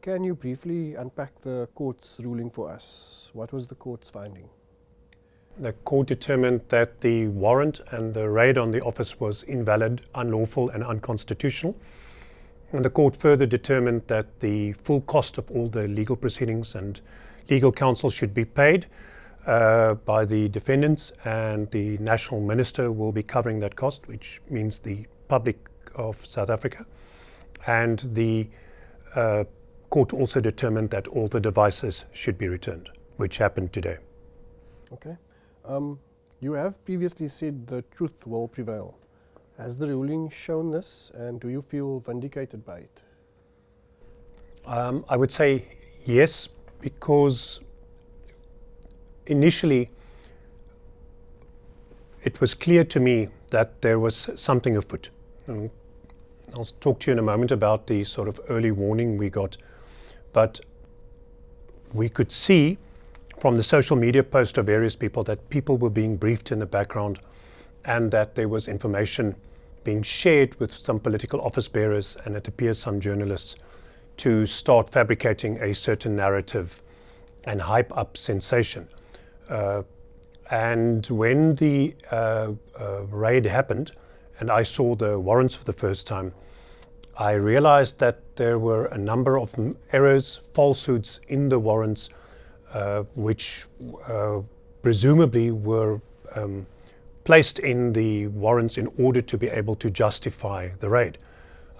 can you briefly unpack the court's ruling for us? What was the court's finding? The court determined that the warrant and the raid on the office was invalid, unlawful and unconstitutional. And the court further determined that the full cost of all the legal proceedings and legal counsel should be paid by the defendants, and the national minister will be covering that cost, which means the public of South Africa. And the court also determined that all the devices should be returned, which happened today. Okay. You have previously said the truth will prevail. Has the ruling shown this, and do you feel vindicated by it? I would say yes, because initially it was clear to me that there was something afoot. I'll talk to you in a moment about the sort of early warning we got, but we could see from the social media posts of various people that people were being briefed in the background, and that there was information being shared with some political office bearers, and it appears some journalists, to start fabricating a certain narrative and hype up sensation. And when the raid happened and I saw the warrants for the first time, I realized that there were a number of errors, falsehoods in the warrants, which presumably were placed in the warrants in order to be able to justify the raid.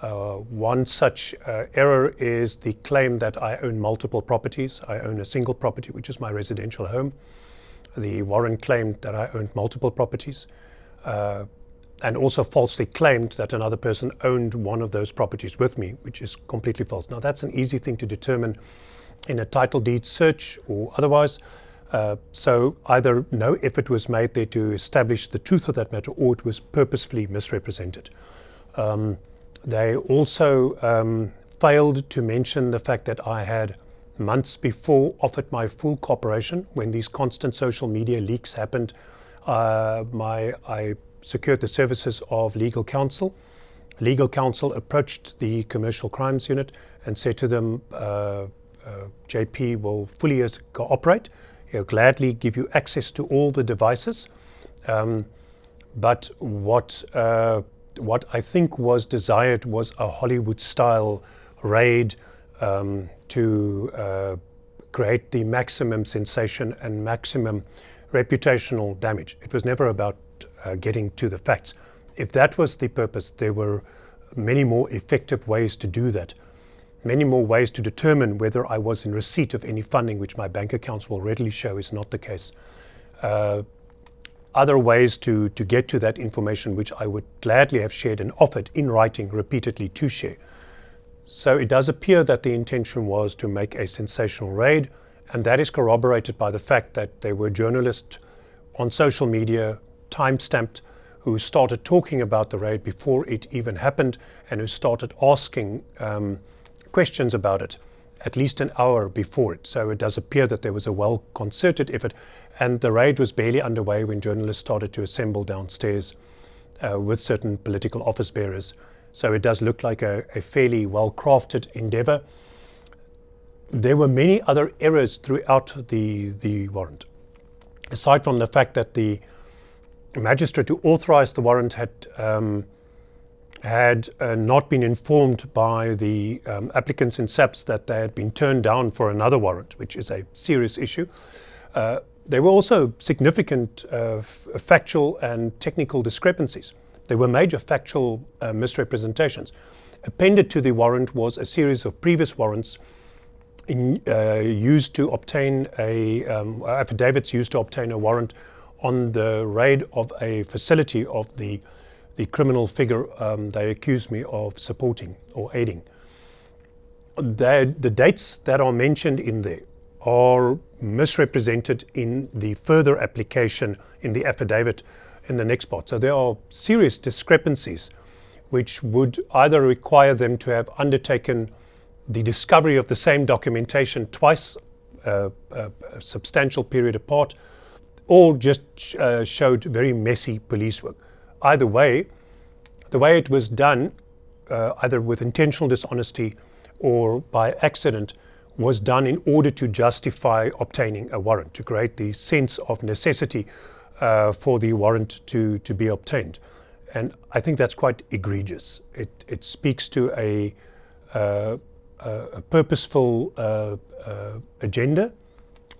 One such error is the claim that I own multiple properties. I own a single property, which is my residential home. The warrant claimed that I owned multiple properties, and also falsely claimed that another person owned one of those properties with me, which is completely false. Now, that's an easy thing to determine in a title deed search or otherwise. So either no effort was made there to establish the truth of that matter, or it was purposefully misrepresented. They also failed to mention the fact that I had months before offered my full cooperation. When these constant social media leaks happened, I secured the services of legal counsel. Legal counsel approached the commercial crimes unit and said to them, JP will fully cooperate. He'll gladly give you access to all the devices. But what I think was desired was a Hollywood-style raid to create the maximum sensation and maximum reputational damage. It was never about getting to the facts. If that was the purpose, there were many more effective ways to do that. Many more ways to determine whether I was in receipt of any funding, which my bank accounts will readily show is not the case. Other ways to get to that information, which I would gladly have shared and offered in writing repeatedly to share. So it does appear that the intention was to make a sensational raid, and that is corroborated by the fact that there were journalists on social media, time-stamped, who started talking about the raid before it even happened, and who started asking questions about it at least an hour before it. So it does appear that there was a well-concerted effort, and the raid was barely underway when journalists started to assemble downstairs with certain political office bearers. So it does look like a fairly well-crafted endeavor. There were many other errors throughout the warrant. Aside from the fact that the magistrate who authorized the warrant had not been informed by the applicants in SAPS that they had been turned down for another warrant, which is a serious issue. There were also significant factual and technical discrepancies. There were major factual misrepresentations. Appended to the warrant was a series of previous warrants used to obtain affidavits used to obtain a warrant on the raid of a facility of the criminal figure they accused me of supporting or aiding. The dates that are mentioned in there are misrepresented in the further application in the affidavit in the next part. So there are serious discrepancies which would either require them to have undertaken the discovery of the same documentation twice, a substantial period apart, or just showed very messy police work. Either way, the way it was done, either with intentional dishonesty or by accident was done in order to justify obtaining a warrant, to create the sense of necessity for the warrant to be obtained. And I think that's quite egregious. It speaks to a purposeful agenda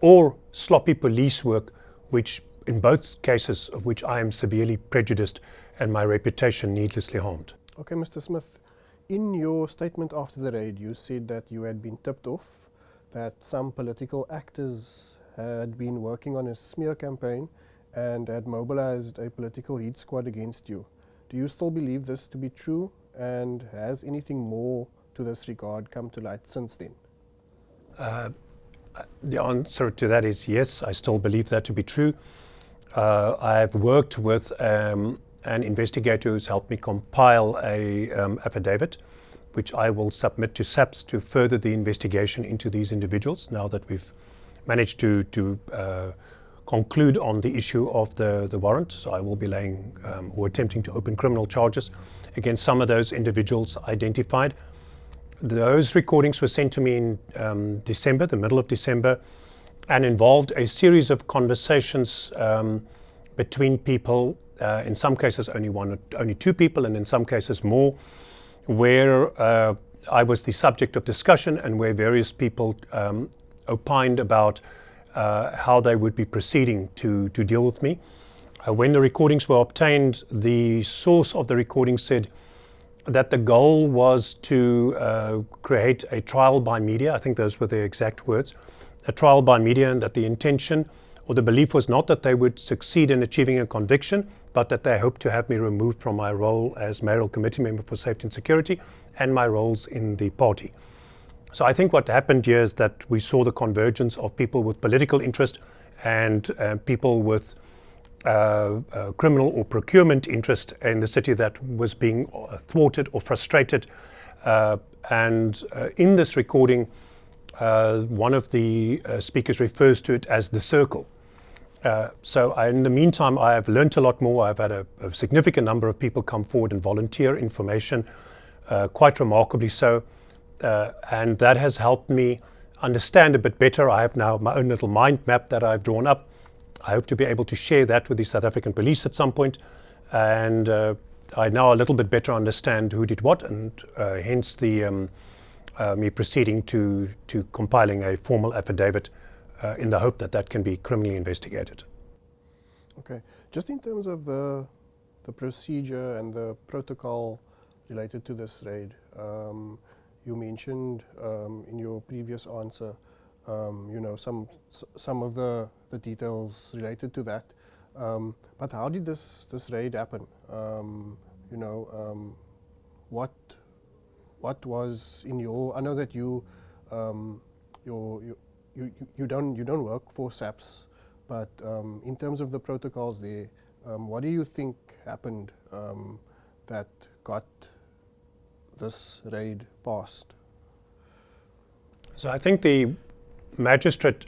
or sloppy police work, which in both cases of which I am severely prejudiced and my reputation needlessly harmed. Okay, Mr. Smith, in your statement after the raid, you said that you had been tipped off that some political actors had been working on a smear campaign and had mobilized a political heat squad against you. Do you still believe this to be true, and has anything more to this regard come to light since then? The answer to that is yes, I still believe that to be true. I've worked with an investigator who's helped me compile a affidavit, which I will submit to SAPS to further the investigation into these individuals, now that we've managed to conclude on the issue of the warrant. So I will be laying or attempting to open criminal charges against some of those individuals identified. Those recordings were sent to me in December, the middle of December, and involved a series of conversations between people, in some cases only two people, and in some cases more, where I was the subject of discussion and where various people opined about how they would be proceeding to deal with me. When the recordings were obtained, the source of the recording said that the goal was to create a trial by media. I think those were their exact words, a trial by media, and that the intention or the belief was not that they would succeed in achieving a conviction, but that they hoped to have me removed from my role as mayoral committee member for safety and security and my roles in the party. So I think what happened here is that we saw the convergence of people with political interest and people with criminal or procurement interest in the city that was being thwarted or frustrated. And in this recording, one of the speakers refers to it as the circle. In the meantime, I have learnt a lot more. I've had a significant number of people come forward and volunteer information, quite remarkably so. And that has helped me understand a bit better. I have now my own little mind map that I've drawn up. I hope to be able to share that with the South African police at some point. And I now a little bit better understand who did what, and hence the me proceeding to compiling a formal affidavit in the hope that that can be criminally investigated. Okay, just in terms of the procedure and the protocol related to this raid, you mentioned in your previous answer, some of the details related to that. But how did this raid happen? What was in your? I know that you don't work for SAPS, but in terms of the protocols there, what do you think happened that got this raid passed? So I think the magistrate,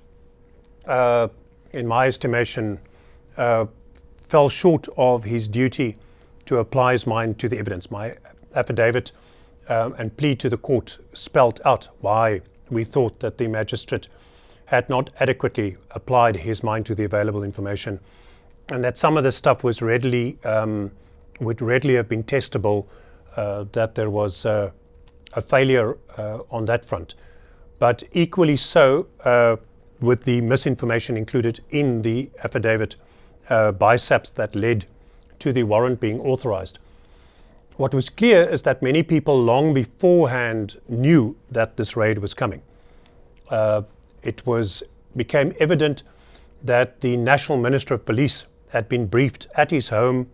in my estimation, fell short of his duty to apply his mind to the evidence. My affidavit and plea to the court spelt out why we thought that the magistrate had not adequately applied his mind to the available information, and that some of the stuff was would readily have been testable, that there was a failure on that front. But equally so, with the misinformation included in the affidavit by SAPS that led to the warrant being authorized. What was clear is that many people long beforehand knew that this raid was coming. It became evident that the National Minister of Police had been briefed at his home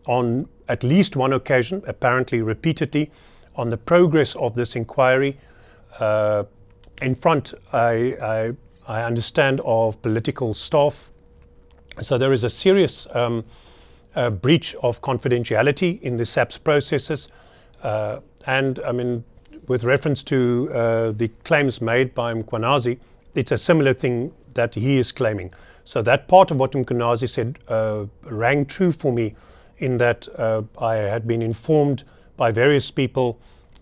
on at least one occasion, apparently repeatedly, on the progress of this inquiry. In front, I understand, of political staff. So there is a serious breach of confidentiality in the SAPS processes. And I mean, with reference to the claims made by Mkwanazi, it's a similar thing that he is claiming. So that part of what Mkwanazi said rang true for me, in that I had been informed by various people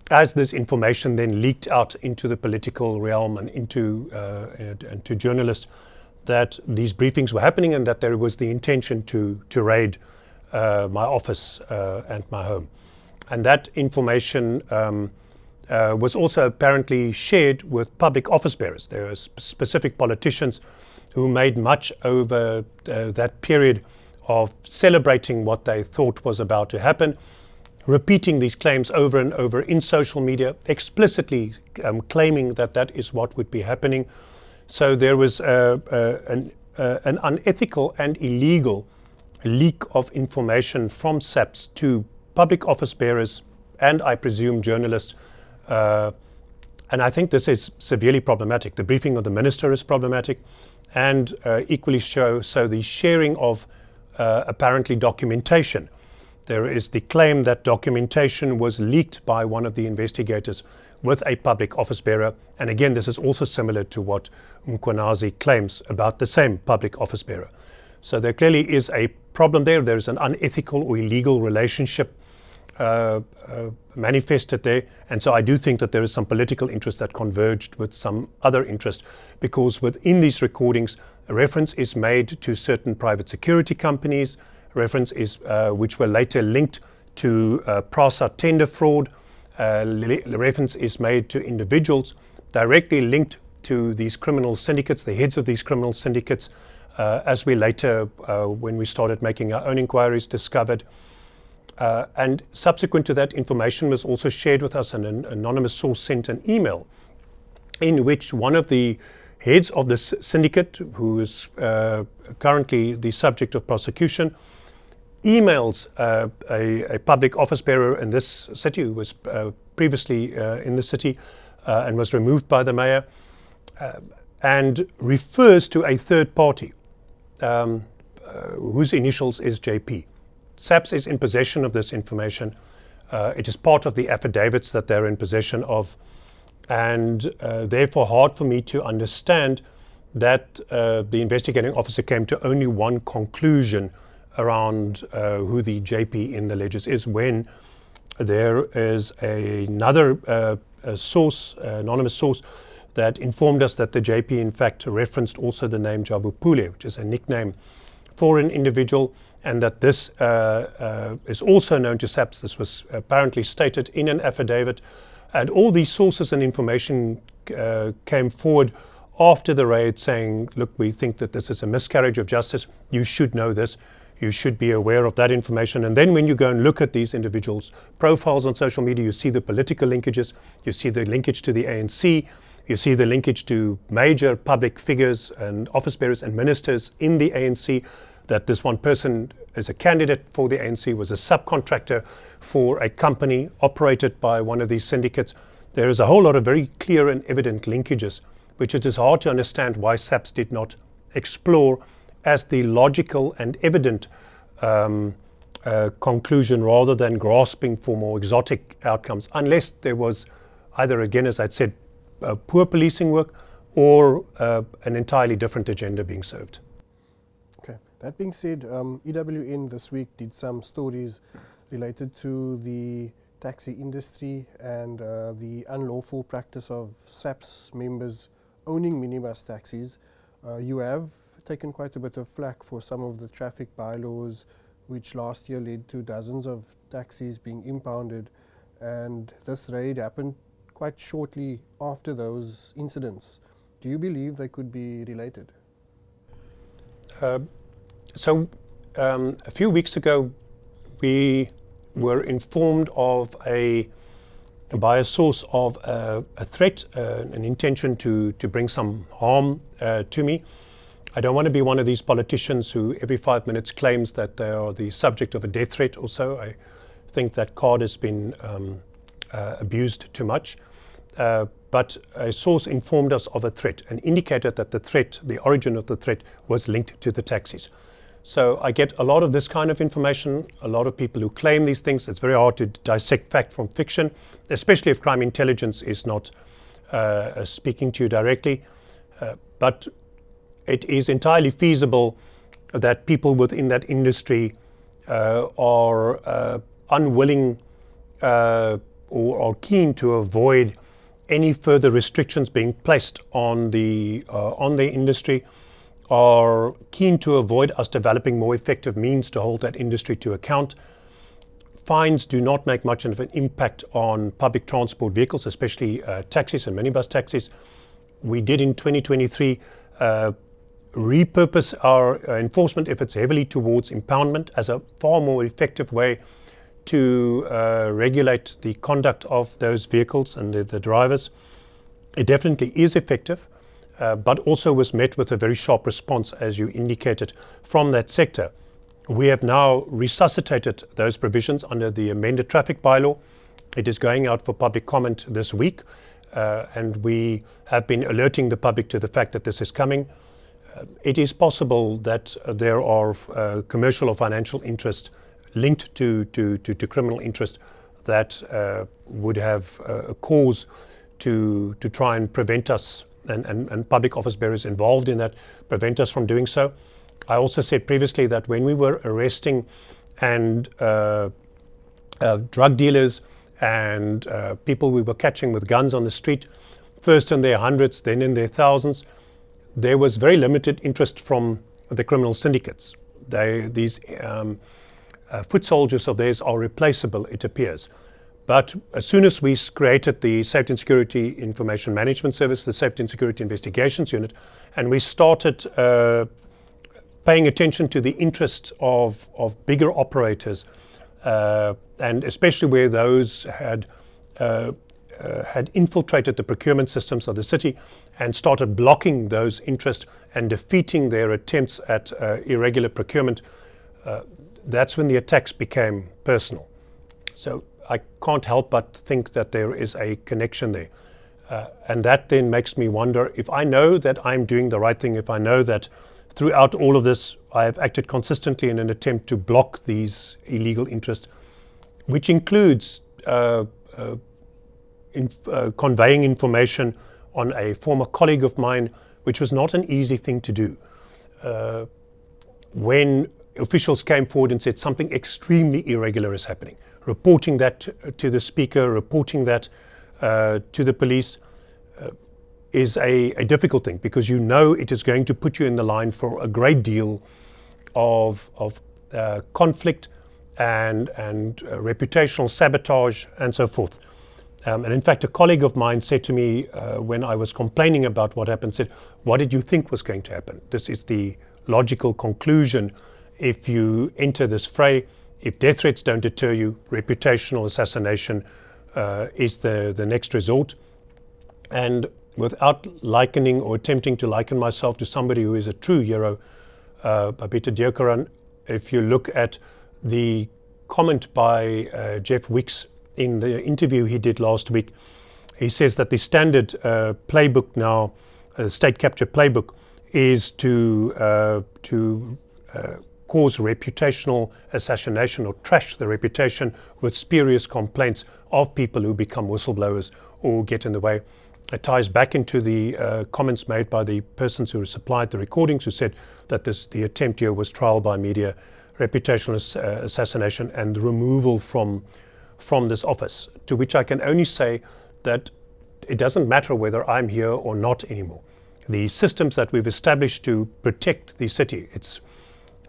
as this information then leaked out into the political realm and to journalists, that these briefings were happening and that there was the intention to raid my office and my home. And that information was also apparently shared with public office bearers. There are specific politicians who made much over that period of celebrating what they thought was about to happen, repeating these claims over and over in social media, explicitly claiming that that is what would be happening. So there was an unethical and illegal leak of information from SAPS to public office bearers and, I presume, journalists. And I think this is severely problematic. The briefing of the minister is problematic, and equally so the sharing of apparently documentation. There is the claim that documentation was leaked by one of the investigators with a public office bearer. And again, this is also similar to what Mkhwanazi claims about the same public office bearer. So there clearly is a problem there. There is an unethical or illegal relationship manifested there. And so I do think that there is some political interest that converged with some other interest, because within these recordings, a reference is made to certain private security companies, reference is which were later linked to PRASA tender fraud. Reference is made to individuals directly linked to these criminal syndicates, the heads of these criminal syndicates, as we later, when we started making our own inquiries, discovered. And subsequent to that, information was also shared with us, and an anonymous source sent an email in which one of the heads of this syndicate, who is currently the subject of prosecution, emails a public office bearer in this city who was previously in the city and was removed by the mayor, and refers to a third party whose initials is JP. SAPS is in possession of this information. It is part of the affidavits that they're in possession of, and therefore hard for me to understand that the investigating officer came to only one conclusion around who the JP in the ledgers is, when there is another source, anonymous source, that informed us that the JP in fact referenced also the name Jabu Pule, which is a nickname for an individual, and that this is also known to SAPS. This was apparently stated in an affidavit, and all these sources and information came forward after the raid saying, look, we think that this is a miscarriage of justice. You should know this. You should be aware of that information. And then when you go and look at these individuals' profiles on social media, you see the political linkages, you see the linkage to the ANC, you see the linkage to major public figures and office bearers and ministers in the ANC, that this one person is a candidate for the ANC, was a subcontractor for a company operated by one of these syndicates. There is a whole lot of very clear and evident linkages, which it is hard to understand why SAPS did not explore as the logical and evident conclusion, rather than grasping for more exotic outcomes, unless there was either, again, as I said, poor policing work or an entirely different agenda being served. Okay. That being said, EWN this week did some stories related to the taxi industry and the unlawful practice of SAPS members owning minibus taxis. You have taken quite a bit of flack for some of the traffic bylaws, which last year led to dozens of taxis being impounded, and this raid happened quite shortly after those incidents. Do you believe they could be related? So a few weeks ago, we were informed of by a source of a threat, an intention to bring some harm to me. I don't want to be one of these politicians who every 5 minutes claims that they are the subject of a death threat or so. I think that card has been abused too much. But a source informed us of a threat and indicated that the threat, the origin of the threat, was linked to the taxis. So I get a lot of this kind of information, a lot of people who claim these things. It's very hard to dissect fact from fiction, especially if crime intelligence is not speaking to you directly. But it is entirely feasible that people within that industry are unwilling or are keen to avoid any further restrictions being placed on the industry, are keen to avoid us developing more effective means to hold that industry to account. Fines do not make much of an impact on public transport vehicles, especially taxis and minibus taxis. We did in 2023 repurpose our enforcement efforts heavily towards impoundment as a far more effective way to regulate the conduct of those vehicles and the drivers. It definitely is effective, but also was met with a very sharp response, as you indicated, from that sector. We have now resuscitated those provisions under the amended traffic bylaw. It is going out for public comment this week, and we have been alerting the public to the fact that this is coming. It is possible that there are commercial or financial interest linked to criminal interest that would have a cause to try and prevent us and public office bearers involved in that prevent us from doing so. I also said previously that when we were arresting and drug dealers and people we were catching with guns on the street, first in their hundreds, then in their thousands, there was very limited interest from the criminal syndicates. These foot soldiers of theirs are replaceable, it appears. But as soon as we created the Safety and Security Information Management Service, the Safety and Security Investigations Unit, and we started paying attention to the interests of bigger operators, and especially where those had infiltrated the procurement systems of the city and started blocking those interests and defeating their attempts at irregular procurement, that's when the attacks became personal. So I can't help but think that there is a connection there. And that then makes me wonder, if I know that I'm doing the right thing, if I know that throughout all of this I have acted consistently in an attempt to block these illegal interests, which includes conveying information on a former colleague of mine, which was not an easy thing to do. When officials came forward and said something extremely irregular is happening, reporting that to the speaker, reporting that to the police is a difficult thing, because you know it is going to put you in the line for a great deal of conflict and reputational sabotage and so forth. And in fact, a colleague of mine said to me when I was complaining about what happened, said, "What did you think was going to happen? This is the logical conclusion if you enter this fray. If death threats don't deter you, reputational assassination is the next resort." And without likening or attempting to liken myself to somebody who is a true hero, Babita Deokaran, if you look at the comment by Jeff Wicks in the interview he did last week, he says that the standard playbook now, state capture playbook, is to cause reputational assassination or trash the reputation with spurious complaints of people who become whistleblowers or get in the way. It ties back into the comments made by the persons who supplied the recordings, who said that the attempt here was trial by media, reputational assassination, and removal from this office, to which I can only say that it doesn't matter whether I'm here or not anymore. The systems that we've established to protect the city, it's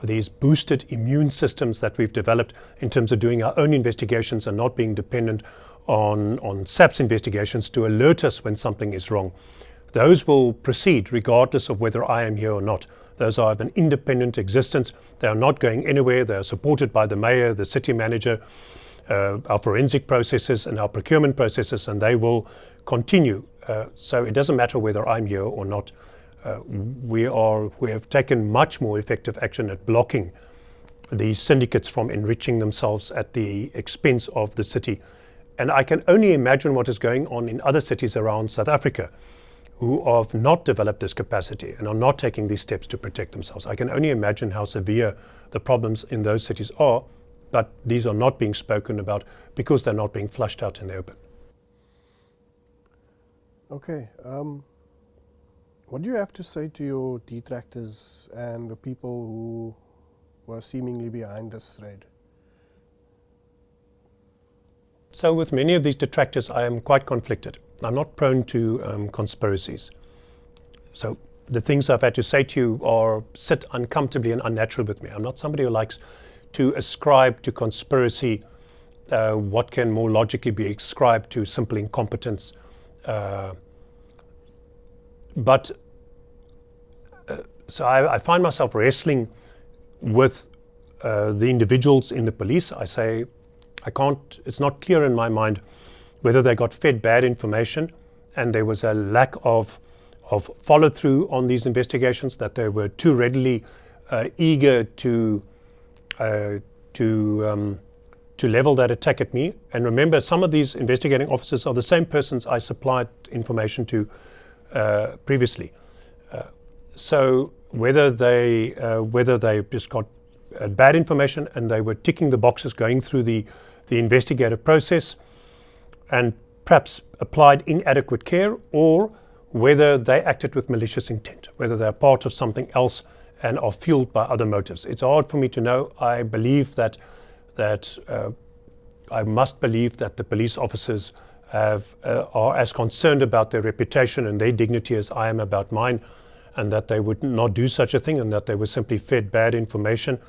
these boosted immune systems that we've developed in terms of doing our own investigations and not being dependent on SAP's investigations to alert us when something is wrong. Those will proceed regardless of whether I am here or not. Those are of an independent existence. They are not going anywhere. They are supported by the mayor, the city manager, our forensic processes and our procurement processes, and they will continue. So it doesn't matter whether I'm here or not. We have taken much more effective action at blocking these syndicates from enriching themselves at the expense of the city. And I can only imagine what is going on in other cities around South Africa who have not developed this capacity and are not taking these steps to protect themselves. I can only imagine how severe the problems in those cities are, but these are not being spoken about because they're not being flushed out in the open. Okay. What do you have to say to your detractors and the people who were seemingly behind this raid? So with many of these detractors, I am quite conflicted. I'm not prone to conspiracies. So the things I've had to say to you sit uncomfortably and unnatural with me. I'm not somebody who likes to ascribe to conspiracy what can more logically be ascribed to simple incompetence. So I find myself wrestling with the individuals in the police. I say, it's not clear in my mind whether they got fed bad information and there was a lack of follow through on these investigations, that they were too readily eager to level that attack at me. And remember, some of these investigating officers are the same persons I supplied information to previously. So whether they just got bad information and they were ticking the boxes going through the investigative process and perhaps applied inadequate care, or whether they acted with malicious intent, whether they're part of something else and are fueled by other motives. It's hard for me to know. I believe that I must believe that the police officers are as concerned about their reputation and their dignity as I am about mine, and that they would not do such a thing, and that they were simply fed bad information.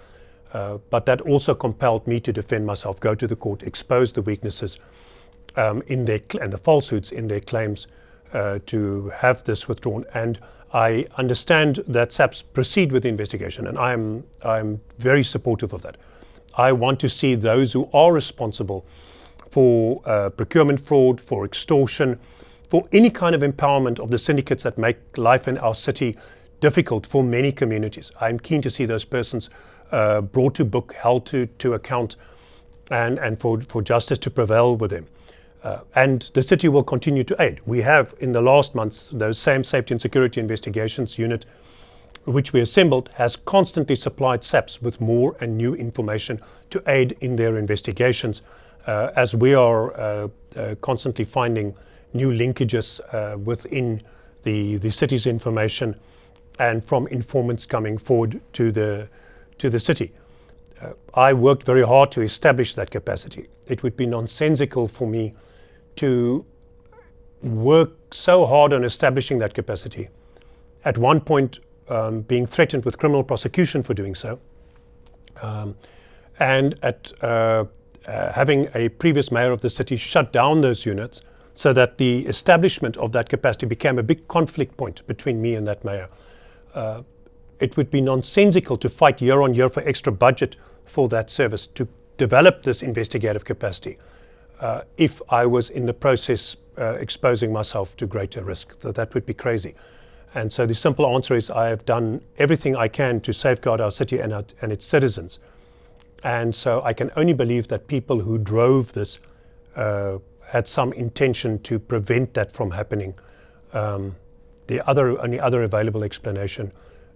But that also compelled me to defend myself, go to the court, expose the weaknesses and the falsehoods in their claims, to have this withdrawn. And I understand that SAPS proceed with the investigation, and I'm very supportive of that. I want to see those who are responsible for procurement fraud, for extortion, for any kind of empowerment of the syndicates that make life in our city difficult for many communities. I'm keen to see those persons brought to book, held to account, and for justice to prevail with them. And the city will continue to aid. We have, in the last months, those same Safety and Security Investigations Unit, which we assembled, has constantly supplied SAPS with more and new information to aid in their investigations, as we are constantly finding new linkages within the city's information and from informants coming forward to the city. I worked very hard to establish that capacity. It would be nonsensical for me to work so hard on establishing that capacity, at one point being threatened with criminal prosecution for doing so, and at having a previous mayor of the city shut down those units, so that the establishment of that capacity became a big conflict point between me and that mayor. It would be nonsensical to fight year on year for extra budget for that service to develop this investigative capacity if I was in the process exposing myself to greater risk. So that would be crazy. And so the simple answer is, I have done everything I can to safeguard our city and its citizens. And so I can only believe that people who drove this had some intention to prevent that from happening. The only other available explanation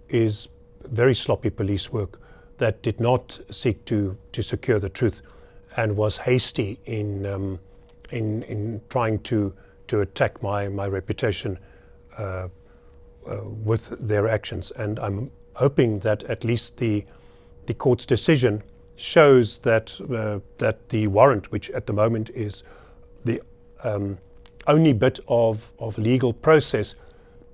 is very sloppy police work that did not seek to secure the truth and was hasty in trying to attack my reputation with their actions. And I'm hoping that at least the court's decision shows that the warrant, which at the moment is the only bit of legal process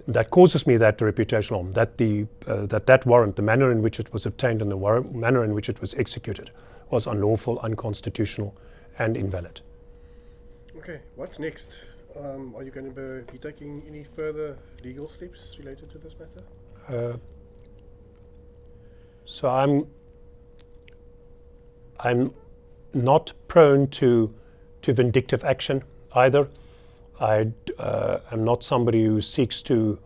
that causes me that reputational harm, that warrant, the manner in which it was obtained and the manner in which it was executed, was unlawful, unconstitutional, and invalid. Okay, what's next? Are you going to be taking any further legal steps related to this matter? So I'm not prone to vindictive action either. I am not somebody who seeks to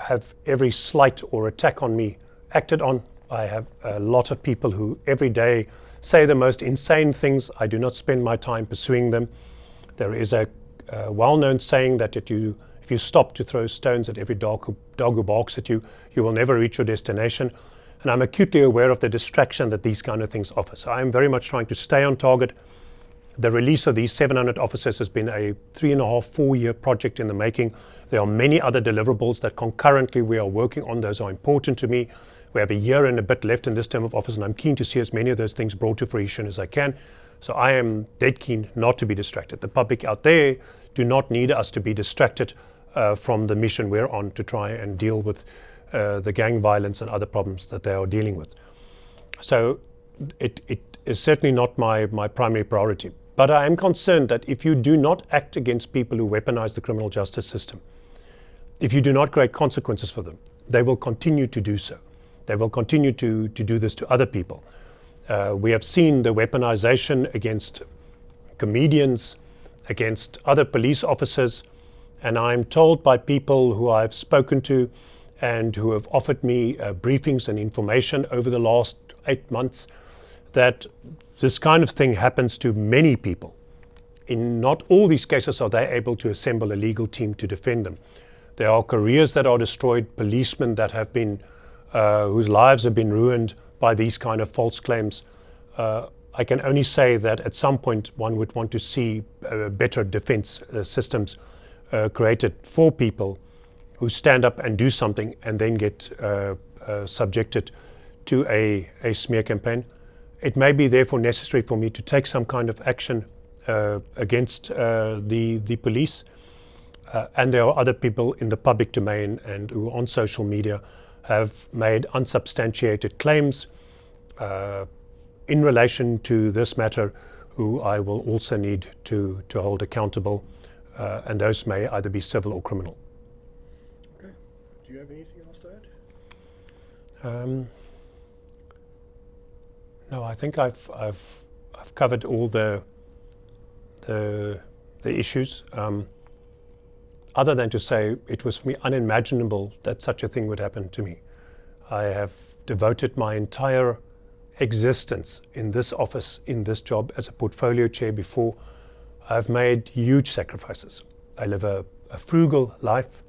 have every slight or attack on me acted on. I have a lot of people who every day say the most insane things. I do not spend my time pursuing them. There is a well-known saying that if you stop to throw stones at every dog who barks at you, you will never reach your destination. And I'm acutely aware of the distraction that these kind of things offer. So I'm very much trying to stay on target. The release of these 700 officers has been a 3.5, 4-year project in the making. There are many other deliverables that concurrently we are working on. Those are important to me. We have a year and a bit left in this term of office, and I'm keen to see as many of those things brought to fruition as I can. So I am dead keen not to be distracted. The public out there do not need us to be distracted from the mission we're on to try and deal with the gang violence and other problems that they are dealing with. So it is certainly not my primary priority. But I am concerned that if you do not act against people who weaponize the criminal justice system, if you do not create consequences for them, they will continue to do so. They will continue to do this to other people. We have seen the weaponization against comedians, against other police officers, and I'm told by people who I've spoken to and who have offered me briefings and information over the last 8 months that this kind of thing happens to many people. In not all these cases are they able to assemble a legal team to defend them. There are careers that are destroyed, policemen that have been, whose lives have been ruined by these kind of false claims. I can only say that at some point one would want to see better defense systems created for people who stand up and do something and then get subjected to a smear campaign. It may be therefore necessary for me to take some kind of action against the police. And there are other people in the public domain and who on social media have made unsubstantiated claims in relation to this matter, who I will also need to hold accountable, and those may either be civil or criminal. Okay. Do you have anything else to add? No, I think I've covered all the issues. Other than to say it was for me unimaginable that such a thing would happen to me. I have devoted my entire existence in this office, in this job as a portfolio chair before. I've made huge sacrifices. I live a frugal life.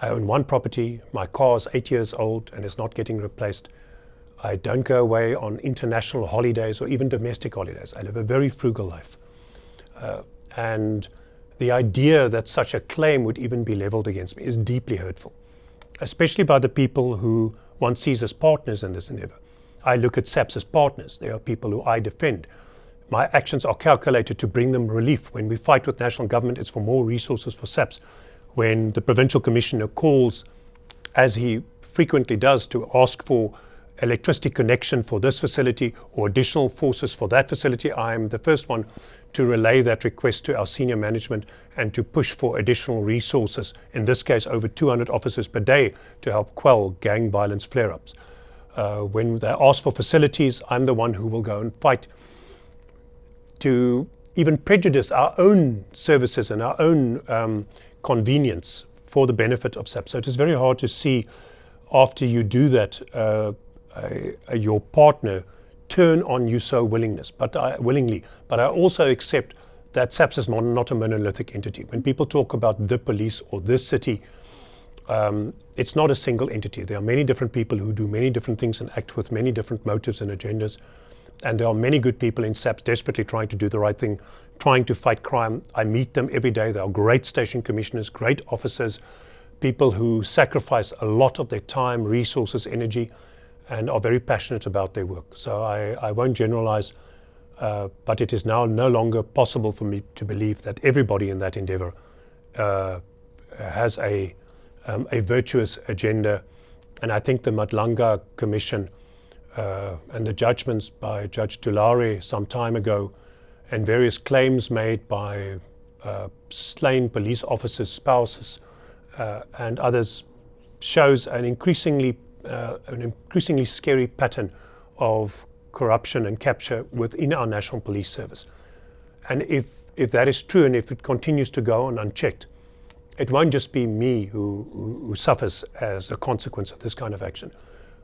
I own one property. My car is 8 years old and is not getting replaced. I don't go away on international holidays or even domestic holidays. I live a very frugal life. And the idea that such a claim would even be leveled against me is deeply hurtful, especially by the people who one sees as partners in this endeavor. I look at SAPS as partners. They are people who I defend. My actions are calculated to bring them relief. When we fight with national government, it's for more resources for SAPS. When the provincial commissioner calls, as he frequently does, to ask for electricity connection for this facility or additional forces for that facility, I'm the first one to relay that request to our senior management and to push for additional resources, in this case over 200 officers per day, to help quell gang violence flare-ups. When they ask for facilities, I'm the one who will go and fight to even prejudice our own services and our own convenience for the benefit of SAP. So it is very hard to see, after you do that, your partner turn on you so willingly. But I also accept that SAPS is not a monolithic entity. When people talk about the police or this city, it's not a single entity. There are many different people who do many different things and act with many different motives and agendas. And there are many good people in SAPS desperately trying to do the right thing, trying to fight crime. I meet them every day. They are great station commissioners, great officers, people who sacrifice a lot of their time, resources, energy, and are very passionate about their work. So I won't generalize, but it is now no longer possible for me to believe that everybody in that endeavor has a virtuous agenda. And I think the Madlanga Commission and the judgments by Judge Tulare some time ago and various claims made by slain police officers' spouses and others shows an increasingly scary pattern of corruption and capture within our National Police Service. And if that is true and if it continues to go on unchecked, it won't just be me who suffers as a consequence of this kind of action.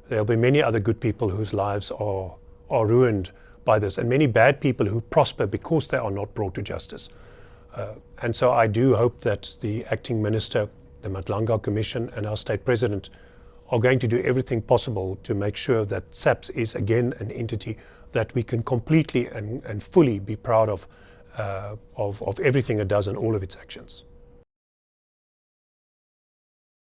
There'll be many other good people whose lives are ruined by this, and many bad people who prosper because they are not brought to justice. And so I do hope that the acting minister, the Madlanga Commission, and our state president are going to do everything possible to make sure that SAPS is again an entity that we can completely and fully be proud of everything it does and all of its actions.